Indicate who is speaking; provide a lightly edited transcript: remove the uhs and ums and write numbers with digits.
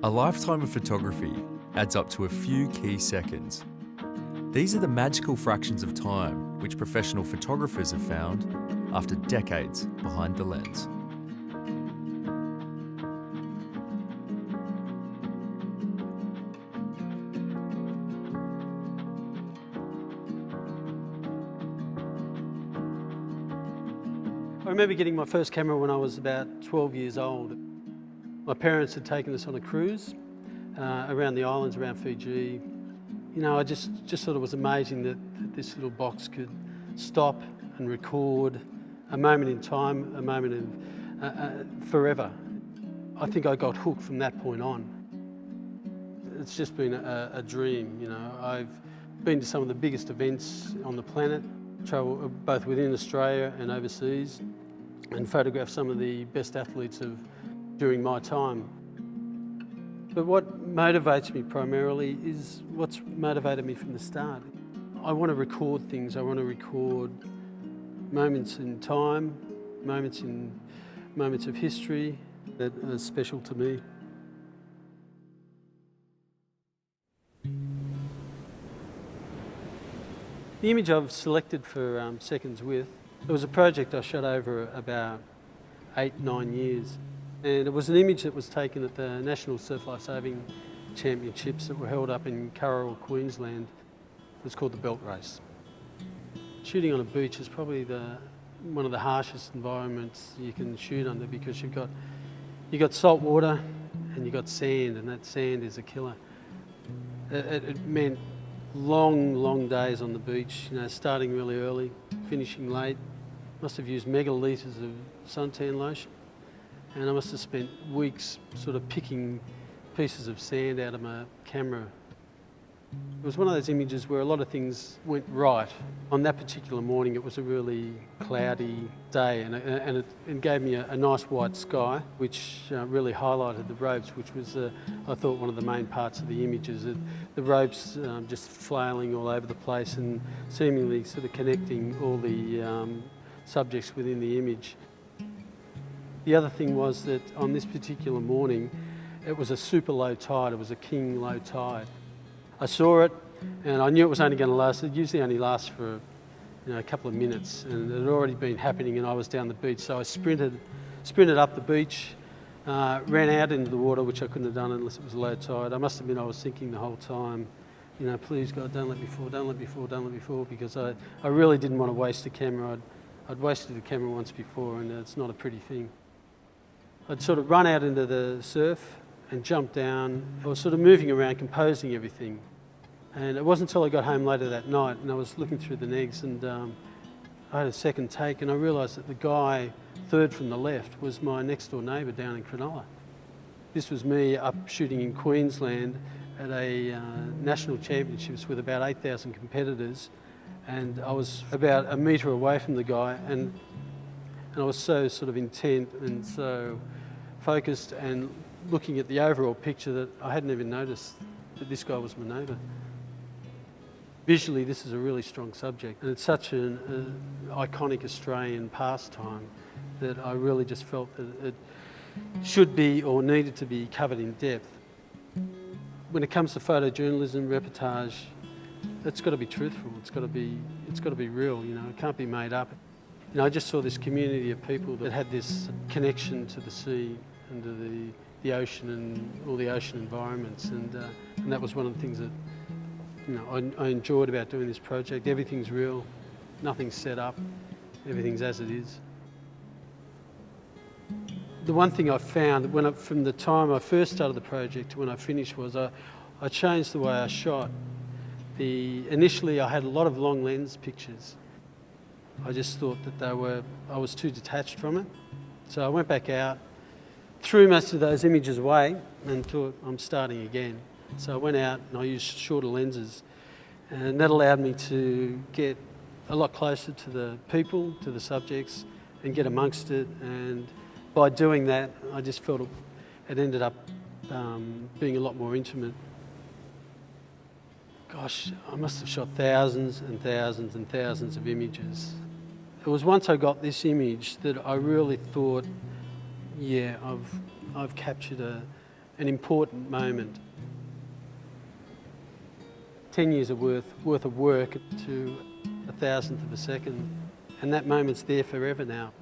Speaker 1: A lifetime of photography adds up to a few key seconds. These are the magical fractions of time which professional photographers have found after decades behind the lens.
Speaker 2: I remember getting my first camera when I was about 12 years old. My parents had taken us on a cruise around the islands, around Fiji. You know, I just thought it was amazing that this little box could stop and record a moment in time, a moment of forever. I think I got hooked from that point on. It's just been a dream, you know. I've been to some of the biggest events on the planet, traveled both within Australia and overseas, and photographed some of the best athletes during my time. But what motivates me primarily is what's motivated me from the start. I want to record things. I want to record moments in time, moments of history that are special to me. The image I've selected for Seconds With, it was a project I shot over about 8-9 years. And it was an image that was taken at the National Surf Life Saving Championships that were held up in Currawong, Queensland. It was called the Belt Race. Shooting on a beach is probably one of the harshest environments you can shoot under, because you've got salt water and you've got sand, and that sand is a killer. It meant long days on the beach, you know, starting really early, finishing late. Must have used megalitres of suntan lotion. And I must have spent weeks sort of picking pieces of sand out of my camera. It was one of those images where a lot of things went right. On that particular morning, it was a really cloudy day, and it gave me a nice white sky, which really highlighted the ropes, which was, I thought, one of the main parts of the images. The ropes just flailing all over the place and seemingly sort of connecting all the subjects within the image. The other thing was that on this particular morning, it was a super low tide. It was a king low tide. I saw it and I knew it was only going to last. It usually only lasts for a couple of minutes, and it had already been happening and I was down the beach. So I sprinted up the beach, ran out into the water, which I couldn't have done unless it was low tide. I must admit I was thinking the whole time, you know, please God, don't let me fall, don't let me fall, don't let me fall, because I really didn't want to waste a camera. I'd wasted a camera once before, and it's not a pretty thing. I'd sort of run out into the surf and jump down. I was sort of moving around, composing everything. And it wasn't until I got home later that night and I was looking through the negs, and I had a second take, and I realised that the guy third from the left was my next door neighbour down in Cronulla. This was me up shooting in Queensland at a national championships with about 8,000 competitors, and I was about a metre away from the guy, and I was so sort of intent and so focused and looking at the overall picture that I hadn't even noticed that this guy was my neighbour. Visually, this is a really strong subject, and it's such an iconic Australian pastime that I really just felt that it should be or needed to be covered in depth. When it comes to photojournalism, reportage, it's got to be truthful. It's got to be real. You know, it can't be made up. You know, I just saw this community of people that had this connection to the sea and to the ocean and all the ocean environments, and that was one of the things that, you know, I enjoyed about doing this project. Everything's real, nothing's set up, everything's as it is. The one thing I found from the time I first started the project to when I finished was I changed the way I shot. Initially I had a lot of long lens pictures. I just thought that I was too detached from it. So I went back out, threw most of those images away and thought, I'm starting again. So I went out and I used shorter lenses, and that allowed me to get a lot closer to the people, to the subjects, and get amongst it. And by doing that, I just felt it ended up being a lot more intimate. Gosh, I must have shot thousands and thousands and thousands of images. It was once I got this image that I really thought, yeah, I've captured an important moment. 10 years worth of work to a thousandth of a second, and that moment's there forever now.